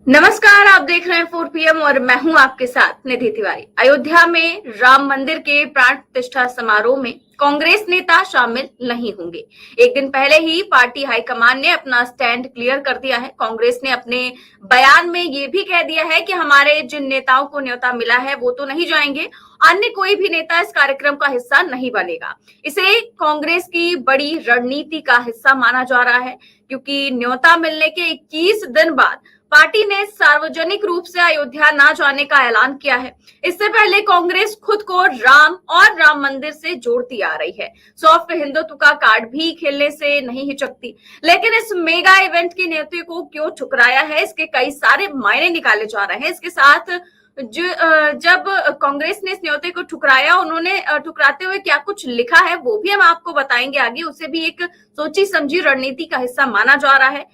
नमस्कार, आप देख रहे हैं 4 पीएम और मैं हूं आपके साथ निधि तिवारी। अयोध्या में राम मंदिर के प्राण प्रतिष्ठा समारोह में कांग्रेस नेता शामिल नहीं होंगे। एक दिन पहले ही पार्टी हाईकमान ने अपना स्टैंड क्लियर कर दिया है। कांग्रेस ने अपने बयान में ये भी कह दिया है कि हमारे जिन नेताओं को न्योता मिला है वो तो नहीं जाएंगे, अन्य कोई भी नेता इस कार्यक्रम का हिस्सा नहीं बनेगा। इसे कांग्रेस की बड़ी रणनीति का हिस्सा माना जा रहा है, क्योंकि न्योता मिलने के 21 दिन बाद पार्टी ने सार्वजनिक रूप से अयोध्या ना जाने का ऐलान किया है। इससे पहले कांग्रेस खुद को राम और राम मंदिर से जोड़ती आ रही है। सॉफ्ट हिंदुत्व का कार्ड भी खेलने से नहीं हिचकती। लेकिन इस मेगा इवेंट की नीति को क्यों ठुकराया है, इसके कई सारे मायने निकाले जा रहे हैं। इसके साथ जब कांग्रेस ने इस न्योते को ठुकराया, उन्होंने ठुकराते हुए क्या कुछ लिखा है वो भी हम आपको बताएंगे आगे। उसे भी एक सोची समझी रणनीति का हिस्सा माना जा रहा है,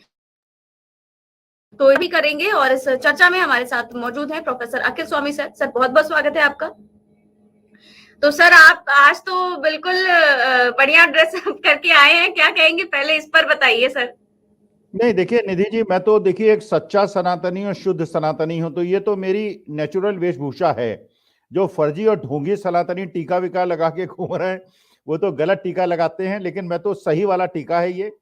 तो ये भी करेंगे। और इस चर्चा में हमारे साथ मौजूद हैं प्रोफेसर अखिल स्वामी सर। सर, बहुत बहुत स्वागत है आपका। तो सर, आप आज तो बिल्कुल बढ़िया ड्रेसअप करके आए हैं, क्या कहेंगे पहले इस पर बताइए सर। नहीं, देखिए निधि जी, मैं तो देखिए एक सच्चा सनातनी और शुद्ध सनातनी हूं, तो ये तो मेरी नेचुरल वेशभूषा है। जो फर्जी और ढोंगी सनातनी टीका विका लगा के घूम रहे हैं वो तो गलत टीका लगाते हैं, लेकिन मैं तो सही वाला टीका है ये।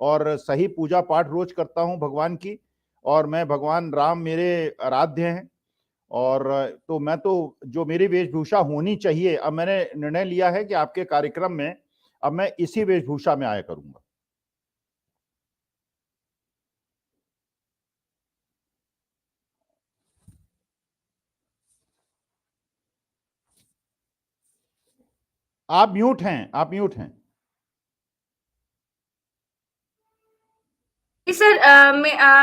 और सही पूजा पाठ रोज करता हूं भगवान की। और मैं भगवान राम मेरे आराध्य हैं। और तो मैं तो जो मेरी वेशभूषा होनी चाहिए, अब मैंने निर्णय लिया है कि आपके कार्यक्रम में अब मैं इसी वेशभूषा में आया करूंगा। आप म्यूट हैं, आप म्यूट हैं। जी सर,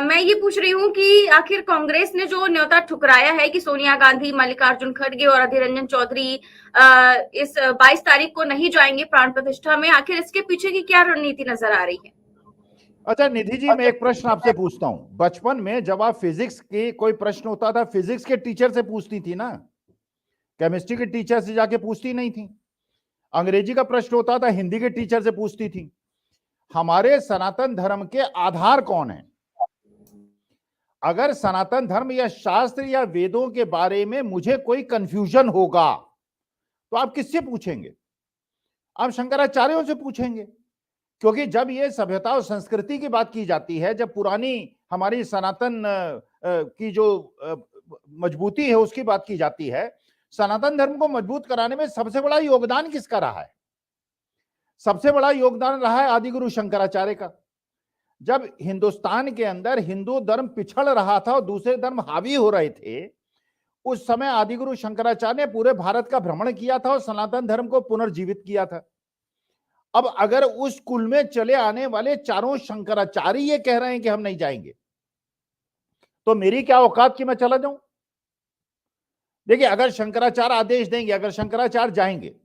मैं ये पूछ रही हूँ कि आखिर कांग्रेस ने जो न्योता ठुकराया है कि सोनिया गांधी, मल्लिकार्जुन खड़गे और अधीर रंजन चौधरी इस 22 तारीख को नहीं जाएंगे प्राण प्रतिष्ठा में, आखिर इसके पीछे की क्या रणनीति नजर आ रही है? अच्छा निधि जी, मैं एक प्रश्न आपसे पूछता हूं। बचपन में जब आप फिजिक्स के कोई प्रश्न होता था, फिजिक्स के टीचर से पूछती थी ना, केमिस्ट्री के टीचर से जाके पूछती नहीं थी। अंग्रेजी का प्रश्न होता था, हिंदी के टीचर से पूछती थी। हमारे सनातन धर्म के आधार कौन है? अगर सनातन धर्म या शास्त्र या वेदों के बारे में मुझे कोई कंफ्यूजन होगा तो आप किससे पूछेंगे? आप शंकराचार्यों से पूछेंगे। क्योंकि जब ये सभ्यता और संस्कृति की बात की जाती है, जब पुरानी हमारी सनातन की जो मजबूती है उसकी बात की जाती है, सनातन धर्म को मजबूत कराने में सबसे बड़ा योगदान किसका रहा है? सबसे बड़ा योगदान रहा है आदिगुरु शंकराचार्य का। जब हिंदुस्तान के अंदर हिंदू धर्म पिछड़ रहा था और दूसरे धर्म हावी हो रहे थे, उस समय आदिगुरु शंकराचार्य ने पूरे भारत का भ्रमण किया था और सनातन धर्म को पुनर्जीवित किया था। अब अगर उस कुल में चले आने वाले चारों शंकराचार्य ये कह रहे हैं कि हम नहीं जाएंगे, तो मेरी क्या औकात कि मैं चला जाऊं? देखिए, अगर शंकराचार्य आदेश देंगे, अगर शंकराचार्य जाएंगे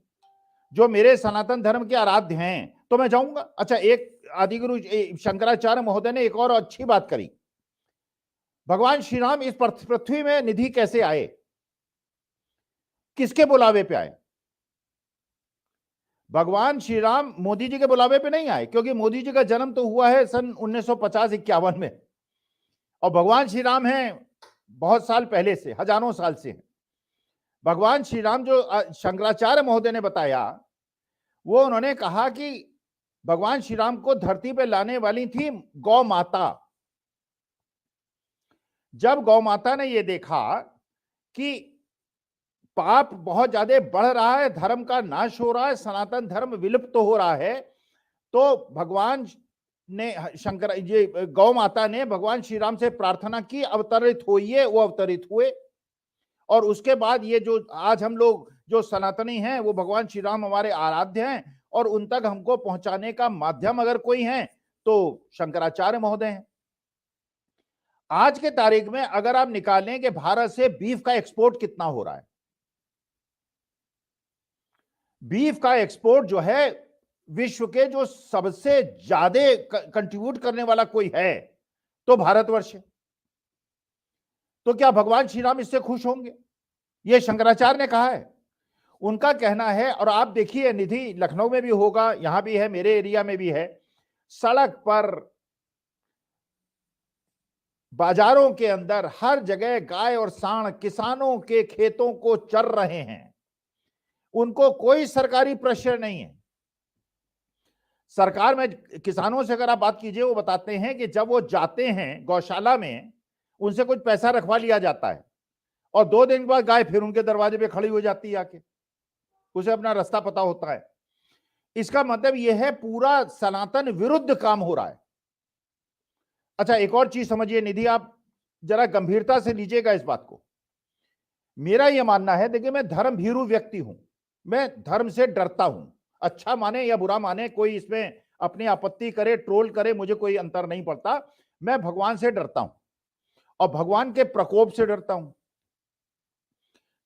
जो मेरे सनातन धर्म के आराध्य हैं, तो मैं जाऊंगा। अच्छा, एक आदिगुरु शंकराचार्य महोदय ने एक और अच्छी बात करी। भगवान श्री राम इस पृथ्वी में निधि कैसे आए, किसके बुलावे पे आए? भगवान श्री राम मोदी जी के बुलावे पे नहीं आए, क्योंकि मोदी जी का जन्म तो हुआ है सन 1950-51 में, और भगवान श्री राम हैं बहुत साल पहले से, हजारों साल से हैं। भगवान श्री राम जो शंकराचार्य महोदय ने बताया, वो उन्होंने कहा कि भगवान श्री राम को धरती पे लाने वाली थी गौ माता। जब गौ माता ने ये देखा कि पाप बहुत ज्यादा बढ़ रहा है, धर्म का नाश हो रहा है, सनातन धर्म विलुप्त तो हो रहा है, तो भगवान ने शंकर ये गौ माता ने भगवान श्री राम से प्रार्थना की, अवतरित होइए। वो अवतरित हुए। और उसके बाद ये जो आज हम लोग जो सनातनी हैं, वो भगवान श्री राम हमारे आराध्य हैं, और उन तक हमको पहुंचाने का माध्यम अगर कोई है तो शंकराचार्य महोदय हैं। आज के तारीख में अगर आप निकालें कि भारत से बीफ का एक्सपोर्ट कितना हो रहा है, बीफ का एक्सपोर्ट जो है विश्व के जो सबसे ज्यादा कंट्रीब्यूट करने वाला कोई है तो भारतवर्ष है। तो क्या भगवान श्री राम इससे खुश होंगे? ये शंकराचार्य ने कहा है, उनका कहना है। और आप देखिए निधि, लखनऊ में भी होगा, यहां भी है, मेरे एरिया में भी है, सड़क पर बाजारों के अंदर हर जगह गाय और सांड किसानों के खेतों को चर रहे हैं, उनको कोई सरकारी प्रेशर नहीं है। सरकार में किसानों से अगर आप बात कीजिए, वो बताते हैं कि जब वो जाते हैं गौशाला में, उनसे कुछ पैसा रखवा लिया जाता है और 2 दिन के बाद गाय फिर उनके दरवाजे पे खड़ी हो जाती है आके, उसे अपना रास्ता पता होता है। इसका मतलब यह है पूरा सनातन विरुद्ध काम हो रहा है। अच्छा, एक और चीज समझिए निधि, आप जरा गंभीरता से लीजिएगा इस बात को। मेरा यह मानना है, देखिए मैं धर्म भीरू व्यक्ति हूं, मैं धर्म से डरता हूं। अच्छा माने या बुरा माने, कोई इसमें अपनी आपत्ति करे, ट्रोल करे, मुझे कोई अंतर नहीं पड़ता। मैं भगवान से डरता हूं और भगवान के प्रकोप से डरता हूं।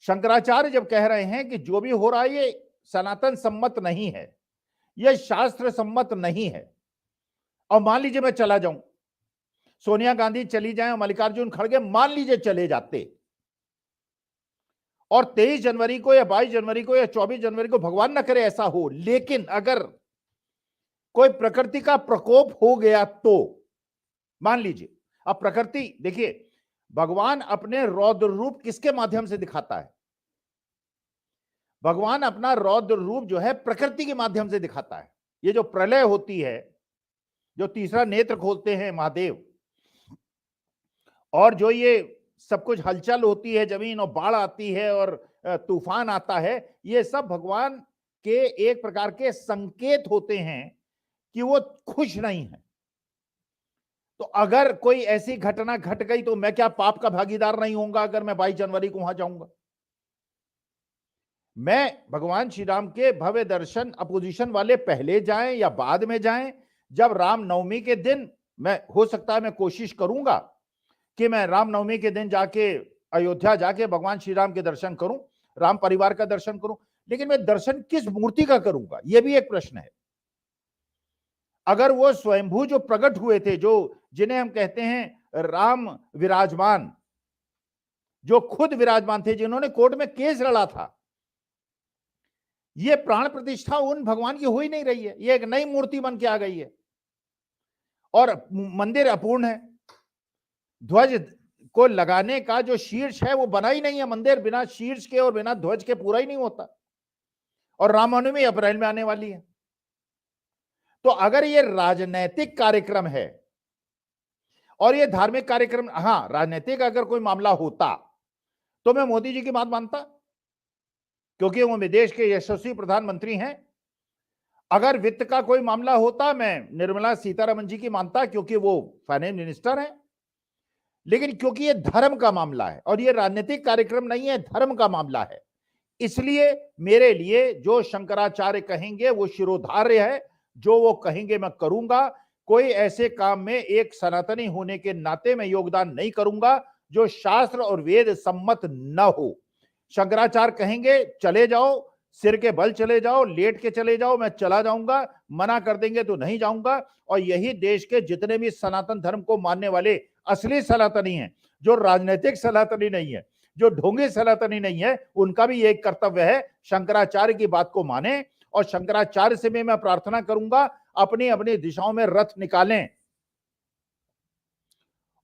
शंकराचार्य जब कह रहे हैं कि जो भी हो रहा है ये सनातन सम्मत नहीं है, यह शास्त्र सम्मत नहीं है, और मान लीजिए मैं चला जाऊं, सोनिया गांधी चली जाए और मल्लिकार्जुन खड़गे मान लीजिए चले जाते, और 23 जनवरी को या 22 जनवरी को या 24 जनवरी को, भगवान न करे ऐसा हो, लेकिन अगर कोई प्रकृति का प्रकोप हो गया तो मान लीजिए, अब प्रकृति देखिए, भगवान अपने रौद्र रूप किसके माध्यम से दिखाता है? भगवान अपना रौद्र रूप जो है प्रकृति के माध्यम से दिखाता है। ये जो प्रलय होती है, जो तीसरा नेत्र खोलते हैं महादेव, और जो ये सब कुछ हलचल होती है जमीन, और बाढ़ आती है और तूफान आता है, ये सब भगवान के एक प्रकार के संकेत होते हैं कि वो खुश नहीं है। तो अगर कोई ऐसी घटना घट गई तो मैं क्या पाप का भागीदार नहीं होऊंगा अगर मैं 22 जनवरी को वहां जाऊंगा? मैं भगवान श्री राम के भव्य दर्शन अपोजिशन वाले पहले जाएं या बाद में जाएं, जब रामनवमी के दिन, मैं हो सकता है मैं कोशिश करूंगा कि मैं रामनवमी के दिन जाके अयोध्या जाके भगवान श्री राम के दर्शन करूं, राम परिवार का दर्शन करूं, लेकिन मैं दर्शन किस मूर्ति का करूंगा, यह भी एक प्रश्न है। अगर वो स्वयंभू जो प्रकट हुए थे, जो जिन्हें हम कहते हैं राम विराजमान, जो खुद विराजमान थे, जिन्होंने कोर्ट में केस लड़ा था, ये प्राण प्रतिष्ठा उन भगवान की हो ही नहीं रही है, ये एक नई मूर्ति बन के आ गई है और मंदिर अपूर्ण है। ध्वज को लगाने का जो शीर्ष है वो बना ही नहीं है, मंदिर बिना शीर्ष के और बिना ध्वज के पूरा ही नहीं होता, और रामनवमी अप्रैल में आने वाली है। तो अगर ये राजनैतिक कार्यक्रम है और ये धार्मिक कार्यक्रम, हां राजनीतिक अगर कोई मामला होता तो मैं मोदी जी की बात मानता, क्योंकि वो देश के यशस्वी प्रधानमंत्री हैं। अगर वित्त का कोई मामला होता, मैं निर्मला सीतारमण जी की मानता, क्योंकि वो फाइनेंस मिनिस्टर हैं। लेकिन क्योंकि ये धर्म का मामला है और ये राजनीतिक कार्यक्रम नहीं है, धर्म का मामला है, इसलिए मेरे लिए जो शंकराचार्य कहेंगे वो शिरोधार्य है, जो वो कहेंगे मैं करूंगा। कोई ऐसे काम में एक सनातनी होने के नाते मैं योगदान नहीं करूंगा जो शास्त्र और वेद सम्मत न हो। शंकराचार्य कहेंगे चले जाओ, सिर के बल चले जाओ, लेट के चले जाओ, मैं चला जाऊंगा, मना कर देंगे तो नहीं जाऊंगा। और यही देश के जितने भी सनातन धर्म को मानने वाले असली सनातनी हैं, जो राजनीतिक सनातनी नहीं है, जो ढोंगी सनातनी नहीं है, उनका भी एक कर्तव्य है शंकराचार्य की बात को माने। और शंकराचार्य से भी मैं प्रार्थना करूंगा अपनी अपनी दिशाओं में रथ निकालें,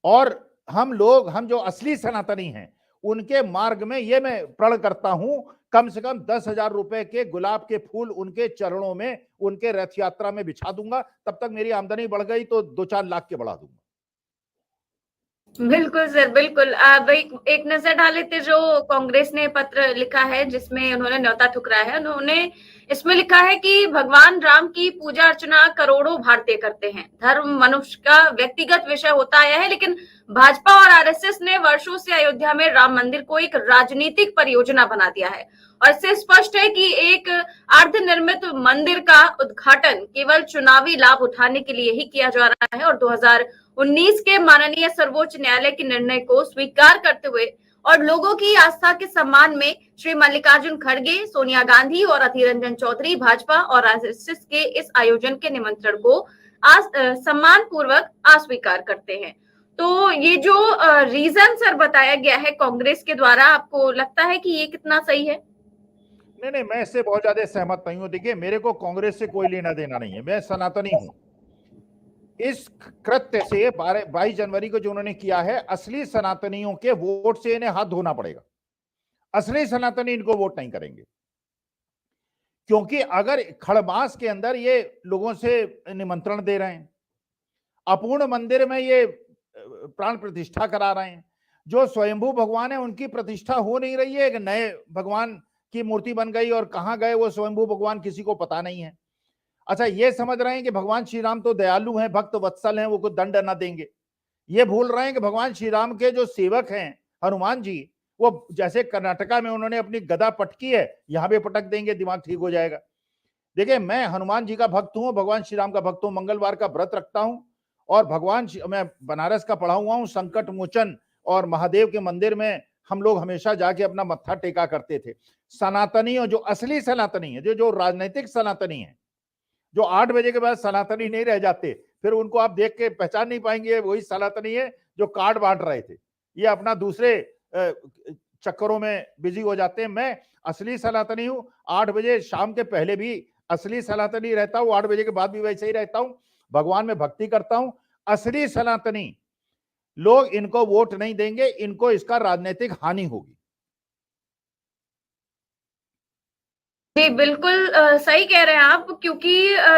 और हम लोग, हम जो असली सनातनी हैं, उनके मार्ग में ये मैं प्रण करता हूं, कम से कम 10,000 रुपए के गुलाब के फूल उनके चरणों में, उनके रथ यात्रा में बिछा दूंगा। तब तक मेरी आमदनी बढ़ गई तो 2-4 लाख के बढ़ा दूंगा। बिल्कुल सर, बिल्कुल। अब एक नजर डाले थे जो कांग्रेस ने पत्र लिखा है जिसमें उन्होंने न्योता ठुकराया है। उन्होंने इसमें लिखा है कि भगवान राम की पूजा अर्चना करोड़ों भारतीय करते हैं, धर्म मनुष्य का व्यक्तिगत विषय होता आया है, लेकिन भाजपा और आरएसएस ने वर्षों से अयोध्या में राम मंदिर को एक राजनीतिक परियोजना बना दिया है। और इससे स्पष्ट है कि एक अर्धनिर्मित मंदिर का उद्घाटन केवल चुनावी लाभ उठाने के लिए ही किया जा रहा है। और 2019 के माननीय सर्वोच्च न्यायालय के निर्णय को स्वीकार करते हुए और लोगों की आस्था के सम्मान में श्री मल्लिकार्जुन खड़गे, सोनिया गांधी और अधीर रंजन चौधरी भाजपा और आरएसएस के इस आयोजन के निमंत्रण को सम्मान पूर्वक अस्वीकार करते हैं। तो ये जो रीजन सर बताया गया है कांग्रेस के द्वारा, आपको लगता है कि ये कितना सही है? नहीं, मैं इससे बहुत ज्यादा सहमत नहीं हूं। देखिए, मेरे को कांग्रेस से कोई लेना देना नहीं है, मैं सनातनी हूं। इस कृत्य से 22 जनवरी को जो उन्होंने किया है, असली सनातनियों के वोट से इन्हें हाथ धोना पड़ेगा। असली सनातनी इनको वोट नहीं करेंगे, क्योंकि अगर खड़मास के अंदर ये लोगों से निमंत्रण दे रहे हैं, अपूर्ण मंदिर में ये प्राण प्रतिष्ठा करा रहे हैं, जो स्वयंभू भगवान है उनकी प्रतिष्ठा हो नहीं रही है, एक नए भगवान की मूर्ति बन गई और कहां गए वो स्वयंभू भगवान किसी को पता नहीं है। अच्छा, ये समझ रहे हैं कि भगवान श्री राम तो दयालु हैं, भक्त वत्सल हैं, वो कोई दंड ना देंगे। ये भूल रहे हैं कि भगवान श्री राम के जो सेवक हैं हनुमान जी, वो जैसे कर्नाटका में उन्होंने अपनी गदा पटकी है, यहां भी पटक देंगे, दिमाग ठीक हो जाएगा। देखिए, मैं हनुमान जी का भक्त हूं, भगवान श्री राम का भक्त हूं, मंगलवार का व्रत रखता हूं और मैं बनारस का पढ़ा हुआ हूं, संकट मोचन और महादेव के मंदिर में हम लोग हमेशा जाके अपना मत्था टेका करते थे। सनातनी और जो असली सनातनी है, जो राजनीतिक सनातनी है, जो 8 बजे के बाद सनातनी नहीं रह जाते, फिर उनको आप देख के पहचान नहीं पाएंगे, वही सनातनी है जो कार्ड बांट रहे थे। ये अपना दूसरे चक्करों में बिजी हो जाते हैं। मैं असली सनातनी हूं, 8 बजे शाम के पहले भी असली सनातनी रहता हूं, 8 बजे के बाद भी वैसे ही रहता हूं, भगवान में भक्ति करता हूं। असली सनातनी लोग इनको वोट नहीं देंगे, इनको इसका राजनीतिक हानि होगी। जी, बिल्कुल सही कह रहे हैं आप, क्योंकि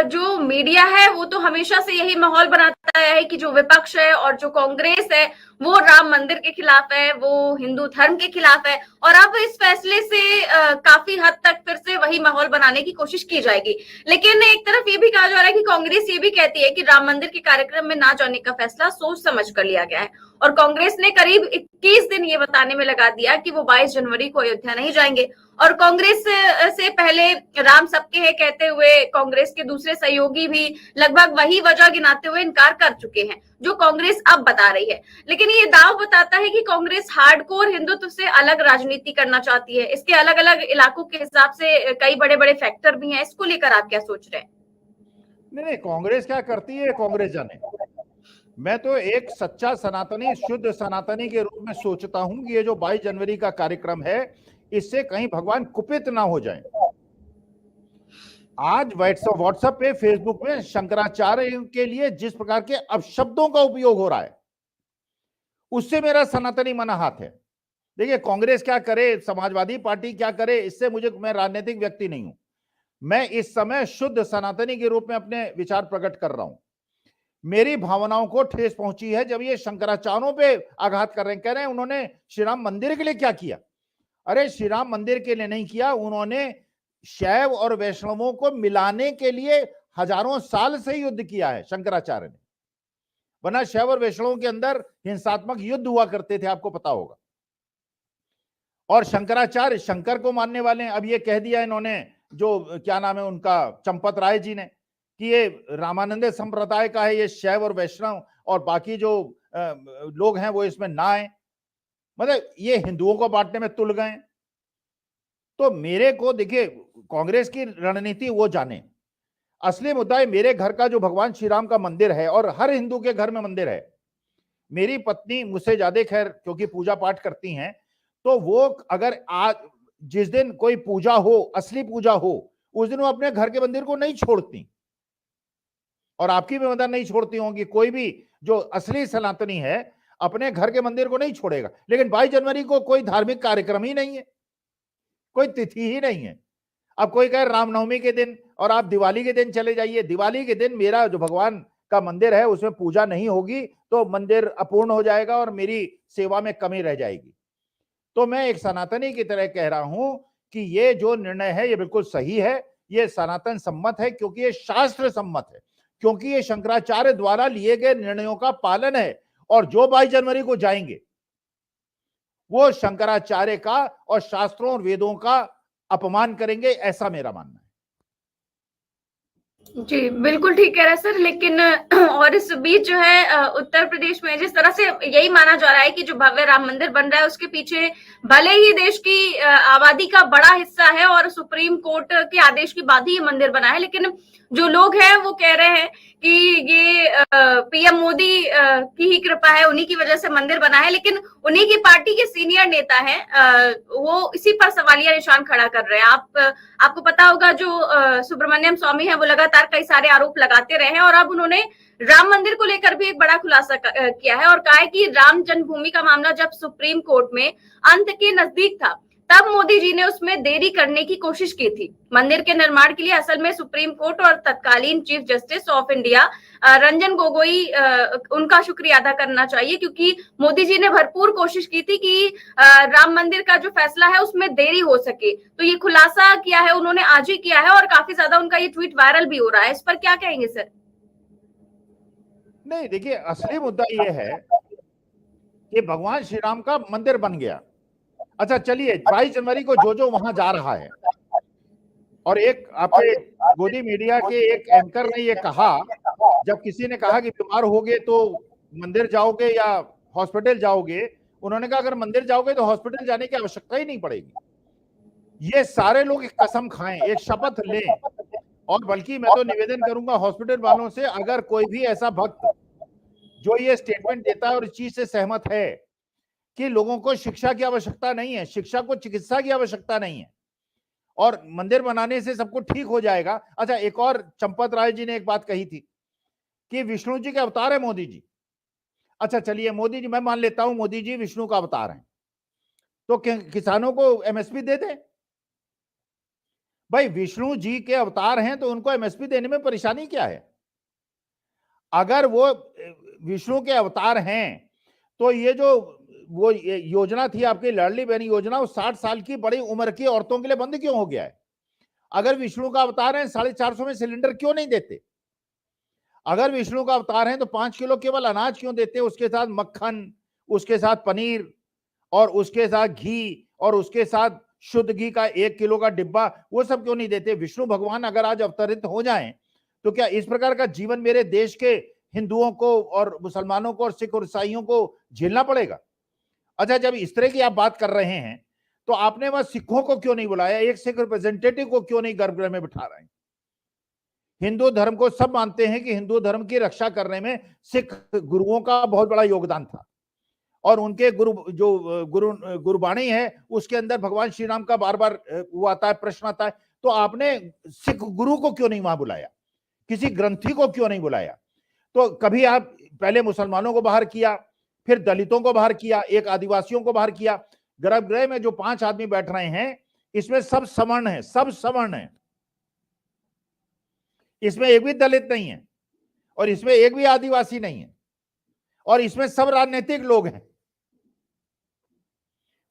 जो मीडिया है वो तो हमेशा से यही माहौल बनाता है कि जो विपक्ष है और जो कांग्रेस है वो राम मंदिर के खिलाफ है, वो हिंदू धर्म के खिलाफ है, और अब इस फैसले से काफी हद तक फिर से वही माहौल बनाने की कोशिश की जाएगी। लेकिन एक तरफ ये भी कहा जा रहा है कि कांग्रेस ये भी कहती है कि राम मंदिर के कार्यक्रम में ना जाने का फैसला सोच समझ कर लिया गया है, और कांग्रेस ने करीब 21 दिन ये बताने में लगा दिया कि वो 22 जनवरी को अयोध्या नहीं जाएंगे। और कांग्रेस से पहले राम सबके है कहते हुए कांग्रेस के दूसरे सहयोगी भी लगभग वही वजह गिनाते हुए इनकार कर चुके हैं जो कांग्रेस अब बता रही है। लेकिन ये दाव बताता है कि कांग्रेस हार्डकोर हिंदुत्व से अलग राजनीति करना चाहती है। इसके अलग अलग इलाकों के हिसाब से कई बड़े बड़े फैक्टर भी हैं। इसको लेकर आप क्या सोच रहे हैं? नहीं, कांग्रेस क्या करती है कांग्रेस जाने। मैं तो एक सच्चा सनातनी, शुद्ध सनातनी के रूप में सोचता हूं कि ये जो 22 जनवरी का कार्यक्रम है, इससे कहीं भगवान कुपित ना हो जाए। आज व्हाट्सएप पे, फेसबुक में शंकराचार्य के लिए जिस प्रकार के अपशब्दों का उपयोग हो रहा है, उससे मेरा सनातनी मना हाथ है। देखिए, कांग्रेस क्या करे, समाजवादी पार्टी क्या करे, इससे मैं राजनीतिक व्यक्ति नहीं हूं। मैं इस समय शुद्ध सनातनी के रूप में अपने विचार प्रकट कर रहा हूं। मेरी भावनाओं को ठेस पहुंची है जब ये शंकराचार्यों पे आघात कर रहे हैं, कह रहे हैं उन्होंने श्री राम मंदिर के लिए क्या किया। अरे, श्री राम मंदिर के लिए नहीं किया, उन्होंने शैव और वैष्णवों को मिलाने के लिए हजारों साल से युद्ध किया है शंकराचार्य ने, वरना शैव और वैष्णवों के अंदर हिंसात्मक युद्ध हुआ करते थे, आपको पता होगा। और शंकराचार्य शंकर को मानने वाले हैं। अब ये कह दिया इन्होंने, जो क्या नाम है उनका, चंपत राय जी ने, कि ये रामानंद संप्रदाय का है, ये शैव और वैष्णव और बाकी जो लोग हैं वो इसमें ना आए, मतलब ये हिंदुओं को बांटने में तुल गए। तो मेरे को देखिए, कांग्रेस की रणनीति वो जाने, असली मुद्दा है मेरे घर का जो भगवान श्री राम का मंदिर है, और हर हिंदू के घर में मंदिर है। मेरी पत्नी मुझसे ज्यादा खैर क्योंकि पूजा पाठ करती हैं, तो वो अगर आज जिस दिन कोई पूजा हो, असली पूजा हो, उस दिन वो अपने घर के मंदिर को नहीं छोड़ती, और आपकी भी मदद नहीं छोड़ती होंगी। कोई भी जो असली सनातनी है अपने घर के मंदिर को नहीं छोड़ेगा। लेकिन 22 जनवरी को कोई धार्मिक कार्यक्रम ही नहीं है, कोई तिथि ही नहीं है। अब कोई कहे रामनवमी के दिन, और आप दिवाली के दिन चले जाइए, दिवाली के दिन मेरा जो भगवान का मंदिर है उसमें पूजा नहीं होगी तो मंदिर अपूर्ण हो जाएगा और मेरी सेवा में कमी रह जाएगी। तो मैं एक सनातनी की तरह कह रहा हूं कि ये जो निर्णय है ये बिल्कुल सही है, ये सनातन सम्मत है, क्योंकि ये शास्त्र सम्मत है, क्योंकि ये शंकराचार्य द्वारा लिए गए निर्णयों का पालन है। और जो 22 जनवरी को जाएंगे वो शंकराचार्य का और शास्त्रों और वेदों का अपमान करेंगे, ऐसा मेरा मानना है। जी, बिल्कुल ठीक कह रहा है सर। लेकिन और इस बीच जो है उत्तर प्रदेश में जिस तरह से यही माना जा रहा है कि जो भव्य राम मंदिर बन रहा है उसके पीछे भले ही देश की आबादी का बड़ा हिस्सा है और सुप्रीम कोर्ट के आदेश के बाद ही ये मंदिर बना है, लेकिन जो लोग हैं वो कह रहे हैं कि ये पीएम मोदी की ही कृपा है, उन्हीं की वजह से मंदिर बना है, लेकिन उन्हीं की पार्टी के सीनियर नेता हैं, वो इसी पर सवालिया निशान खड़ा कर रहे हैं। आपको पता होगा जो सुब्रमण्यम स्वामी है वो लगातार कई सारे आरोप लगाते रहे हैं, और अब उन्होंने राम मंदिर को लेकर भी एक बड़ा खुलासा किया है और कहा है कि राम जन्मभूमि का मामला जब सुप्रीम कोर्ट में अंत के नजदीक था, तब मोदी जी ने उसमें देरी करने की कोशिश की थी। मंदिर के निर्माण के लिए असल में सुप्रीम कोर्ट और तत्कालीन chief justice of India Ranjan Gogoi उनका शुक्रिया अदा करना चाहिए, क्योंकि मोदी जी ने भरपूर कोशिश की थी कि राम मंदिर का जो फैसला है उसमें देरी हो सके। तो ये खुलासा किया है उन्होंने, आज ही किया है, और काफी ज्यादा उनका ये ट्वीट वायरल भी हो रहा है। इस पर क्या कहेंगे सर? नहीं, देखिए, असली मुद्दा यह है कि भगवान श्री राम का मंदिर बन गया। अच्छा, चलिए, 22 जनवरी को जो वहां जा रहा है, और एक आपके गोदी मीडिया के एक एंकर ने ये कहा, जब किसी ने कहा कि बीमार होगे तो मंदिर जाओगे या हॉस्पिटल जाओगे, उन्होंने कहा अगर मंदिर जाओगे तो हॉस्पिटल जाने की आवश्यकता ही नहीं पड़ेगी। ये सारे लोग एक कसम खाएं, एक शपथ लें, और बल्कि मैं तो निवेदन करूंगा हॉस्पिटल वालों से, अगर कोई भी ऐसा भक्त जो ये स्टेटमेंट देता है और इस चीज से सहमत है कि लोगों को शिक्षा की आवश्यकता नहीं है, शिक्षा को चिकित्सा की आवश्यकता नहीं है, और मंदिर बनाने से सब कुछ ठीक हो जाएगा। अच्छा, एक और चंपत राय जी ने एक बात कही थी कि विष्णु जी के अवतार है मोदी जी। अच्छा, चलिए, मोदी जी, मैं मान लेता हूं मोदी जी विष्णु का अवतार है, तो किसानों को एमएसपी दे दे। भाई, विष्णु जी के अवतार हैं तो उनको एमएसपी देने में परेशानी क्या है? अगर वो विष्णु के अवतार हैं तो ये जो वो योजना थी आपकी लाडली बहन योजना, वो 60 साल की बड़ी उम्र की औरतों के लिए बंद क्यों हो गया है? अगर विष्णु का अवतार है, 450 में सिलेंडर क्यों नहीं देते? अगर विष्णु का अवतार है तो 5 किलो केवल अनाज क्यों देते? उसके साथ मक्खन, उसके साथ पनीर, और उसके साथ घी, और उसके साथ शुद्ध घी का 1 किलो का डिब्बा, वो सब क्यों नहीं देते? विष्णु भगवान अगर आज अवतरित हो जाएं तो क्या इस प्रकार का जीवन मेरे देश के हिंदुओं को और मुसलमानों को और सिख और ईसाइयों को झेलना पड़ेगा? अच्छा, जब इस तरह की आप बात कर रहे हैं तो आपने वहां सिखों को क्यों नहीं बुलाया? एक सिख रिप्रेजेंटेटिव को क्यों नहीं गर्भगृह में बिठा रहे हैं? हिंदू धर्म को सब मानते हैं कि हिंदू धर्म की रक्षा करने में सिख गुरुओं का बहुत बड़ा योगदान था, और उनके गुरुबाणी है उसके अंदर भगवान श्री राम का बार बार वो आता है, प्रश्न आता है। तो आपने सिख गुरु को क्यों नहीं वहां बुलाया? किसी ग्रंथी को क्यों नहीं बुलाया? तो कभी आप पहले मुसलमानों को बाहर किया, फिर दलितों को बाहर किया, एक आदिवासियों को बाहर किया। गर्भगृह में जो 5 आदमी बैठ रहे हैं इसमें सब सवर्ण है, सब सवर्ण है, इसमें एक भी दलित नहीं है, और इसमें एक भी आदिवासी नहीं है, और इसमें सब राजनीतिक लोग हैं।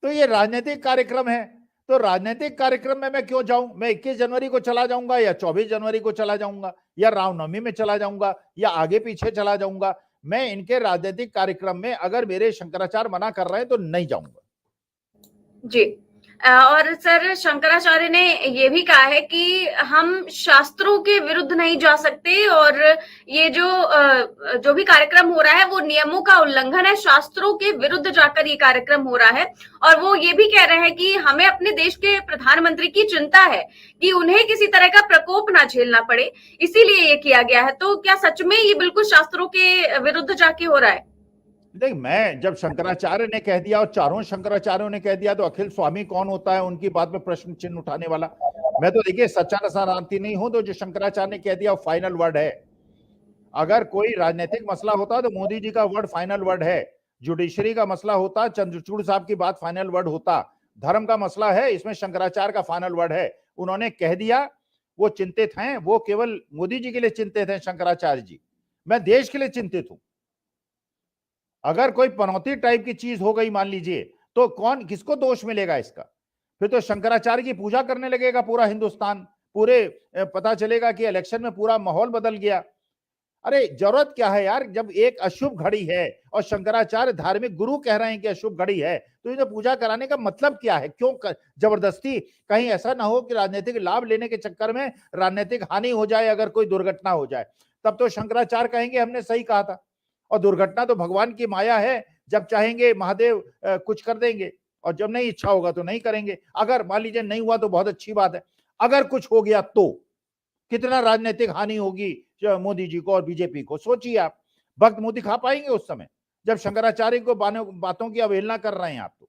तो ये राजनीतिक कार्यक्रम है, तो राजनीतिक कार्यक्रम में मैं क्यों जाऊं? मैं 21 जनवरी को चला जाऊंगा, या 24 जनवरी को चला जाऊंगा, या रामनवमी में चला जाऊंगा, या आगे पीछे चला जाऊंगा। मैं इनके राजनीतिक कार्यक्रम में अगर मेरे शंकराचार्य मना कर रहे हैं तो नहीं जाऊंगा। जी। और सर, शंकराचार्य ने ये भी कहा है कि हम शास्त्रों के विरुद्ध नहीं जा सकते, और ये जो भी कार्यक्रम हो रहा है वो नियमों का उल्लंघन है, शास्त्रों के विरुद्ध जाकर ये कार्यक्रम हो रहा है। और वो ये भी कह रहे हैं कि हमें अपने देश के प्रधानमंत्री की चिंता है कि उन्हें किसी तरह का प्रकोप ना झेलना पड़े, इसीलिए ये किया गया है। तो क्या सच में ये बिल्कुल शास्त्रों के विरुद्ध जाके हो रहा है? देख, मैं जब शंकराचार्य ने कह दिया और चारों शंकराचार्यों ने कह दिया, तो अखिल स्वामी कौन होता है उनकी बात में प्रश्न चिन्ह उठाने वाला? मैं तो देखिए सच्चा नसारांति नहीं हूं, तो जो शंकराचार्य ने कह दिया वो फाइनल वर्ड है। अगर कोई राजनीतिक मसला होता तो मोदी जी का वर्ड फाइनल वर्ड है, जुडिशरी का मसला होता चंद्रचूड़ साहब की बात फाइनल वर्ड होता, धर्म का मसला है इसमें शंकराचार्य का फाइनल वर्ड है। उन्होंने कह दिया, वो चिंतित हैं, वो केवल मोदी जी के लिए चिंतित हैं शंकराचार्य जी, मैं देश के लिए चिंतित हूं। अगर कोई पनौती टाइप की चीज हो गई मान लीजिए, तो कौन किसको दोष मिलेगा इसका? फिर तो शंकराचार्य की पूजा करने लगेगा पूरा हिंदुस्तान, पूरे पता चलेगा कि इलेक्शन में पूरा माहौल बदल गया। अरे जरूरत क्या है यार? जब एक अशुभ घड़ी है और शंकराचार्य धार्मिक गुरु कह रहे हैं कि अशुभ घड़ी है, तो ये पूजा कराने का मतलब क्या है? क्यों जबरदस्ती? कहीं ऐसा ना हो कि राजनीतिक लाभ लेने के चक्कर में राजनीतिक हानि हो जाए, अगर कोई दुर्घटना हो जाए, तब तो शंकराचार्य कहेंगे हमने सही कहा था। और दुर्घटना तो भगवान की माया है, जब चाहेंगे महादेव कुछ कर देंगे, और जब नहीं इच्छा होगा तो नहीं करेंगे। अगर मान लीजिए नहीं हुआ तो बहुत अच्छी बात है, अगर कुछ हो गया तो कितना राजनीतिक हानि होगी, मोदी जी को और बीजेपी को। सोचिए आप वक्त मोदी खा पाएंगे उस समय जब शंकराचार्य को बातों की अवहेलना कर रहे हैं आप? तो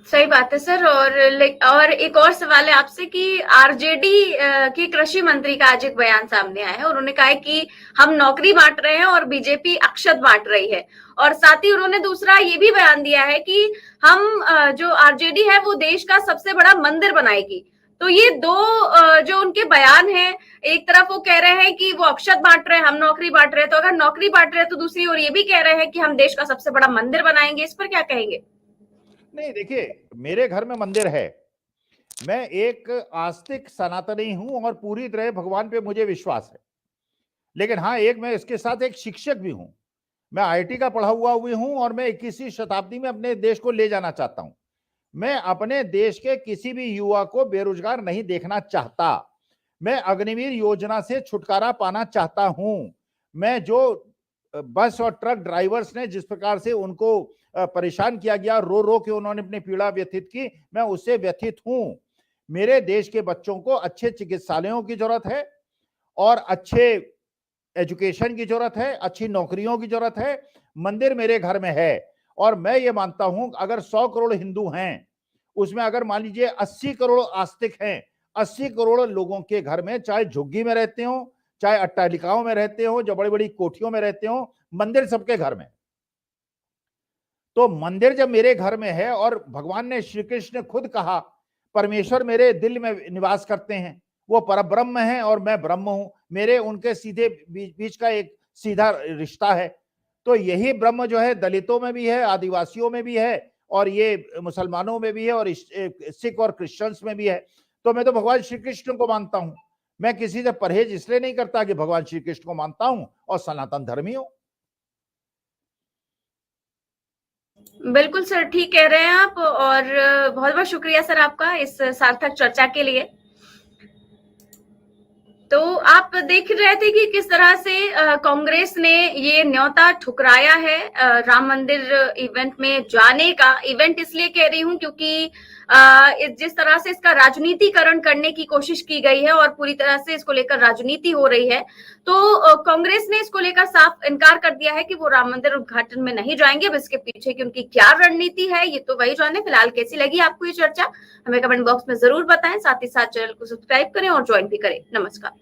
सही बात है सर। और एक और सवाल है आपसे कि आरजेडी के कृषि मंत्री का आज एक बयान सामने आया है। उन्होंने कहा है कि हम नौकरी बांट रहे हैं और बीजेपी अक्षत बांट रही है। और साथ ही उन्होंने दूसरा ये भी बयान दिया है कि हम जो आरजेडी है वो देश का सबसे बड़ा मंदिर बनाएगी। तो ये दो जो उनके बयान है, एक तरफ वो कह रहे हैं कि वो अक्षत बांट रहे हैं, हम नौकरी बांट रहे हैं। तो अगर नौकरी बांट रहे हैं तो दूसरी ओर ये भी कह रहे हैं कि हम देश का सबसे बड़ा मंदिर बनाएंगे। इस पर क्या कहेंगे? नहीं, देखिए, मेरे घर में मंदिर है। मैं एक आस्तिक सनातनी हूं और पूरी तरह भगवान पे मुझे विश्वास है। लेकिन हाँ, एक मैं इसके साथ एक शिक्षक भी हूं। मैं आईआईटी का पढ़ा हुआ भी हूं और मैं 21वीं शताब्दी में अपने देश को ले जाना चाहता हूं। मैं अपने देश के किसी भी युवा को बेरोजगार नहीं देखना चाहता। मैं अग्निवीर योजना से छुटकारा पाना चाहता हूं। मैं जो बस और ट्रक ड्राइवर्स ने जिस प्रकार से उनको परेशान किया गया, रो रो के उन्होंने अपनी पीड़ा व्यथित की, मैं उससे व्यथित हूं। मेरे देश के बच्चों को अच्छे चिकित्सालयों की जरूरत है और अच्छे एजुकेशन की जरूरत है, अच्छी नौकरियों की जरूरत है। मंदिर मेरे घर में है और मैं ये मानता हूं अगर 100 करोड़ हिंदू हैं, उसमें अगर मान लीजिए 80 करोड़ आस्तिक हैं, 80 करोड़ लोगों के घर में, चाहे झुग्गी में रहते हो, चाहे अट्टालिकाओं में रहते हो, जो बड़ी बड़ी कोठियों में रहते हो, मंदिर सबके घर में। तो मंदिर जब मेरे घर में है और भगवान ने, श्री कृष्ण ने खुद कहा, परमेश्वर मेरे दिल में निवास करते हैं, वो परब्रह्म है और मैं ब्रह्म हूं, मेरे उनके सीधे बीच का एक सीधा रिश्ता है। तो यही ब्रह्म जो है दलितों में भी है, आदिवासियों में भी है और ये मुसलमानों में भी है और सिख और क्रिश्चियंस में भी है। तो मैं तो भगवान श्री कृष्ण को मानता हूं। मैं किसी से परहेज इसलिए नहीं करता कि भगवान श्री कृष्ण को मानता हूं और सनातन धर्मी हूं। बिल्कुल सर, ठीक कह रहे हैं आप। और बहुत बहुत शुक्रिया सर आपका इस सार्थक चर्चा के लिए। तो आप देख रहे थे कि किस तरह से कांग्रेस ने ये न्योता ठुकराया है राम मंदिर इवेंट में जाने का। इवेंट इसलिए कह रही हूं क्योंकि जिस तरह से इसका राजनीतिकरण करने की कोशिश की गई है और पूरी तरह से इसको लेकर राजनीति हो रही है, तो कांग्रेस ने इसको लेकर साफ इनकार कर दिया है कि वो राम मंदिर उद्घाटन में नहीं जाएंगे। अब इसके पीछे की उनकी क्या रणनीति है ये तो वही जाने। फिलहाल कैसी लगी आपको ये चर्चा, हमें कमेंट बॉक्स में जरूर बताएं। साथ ही साथ चैनल को सब्सक्राइब करें और ज्वाइन भी करें। नमस्कार।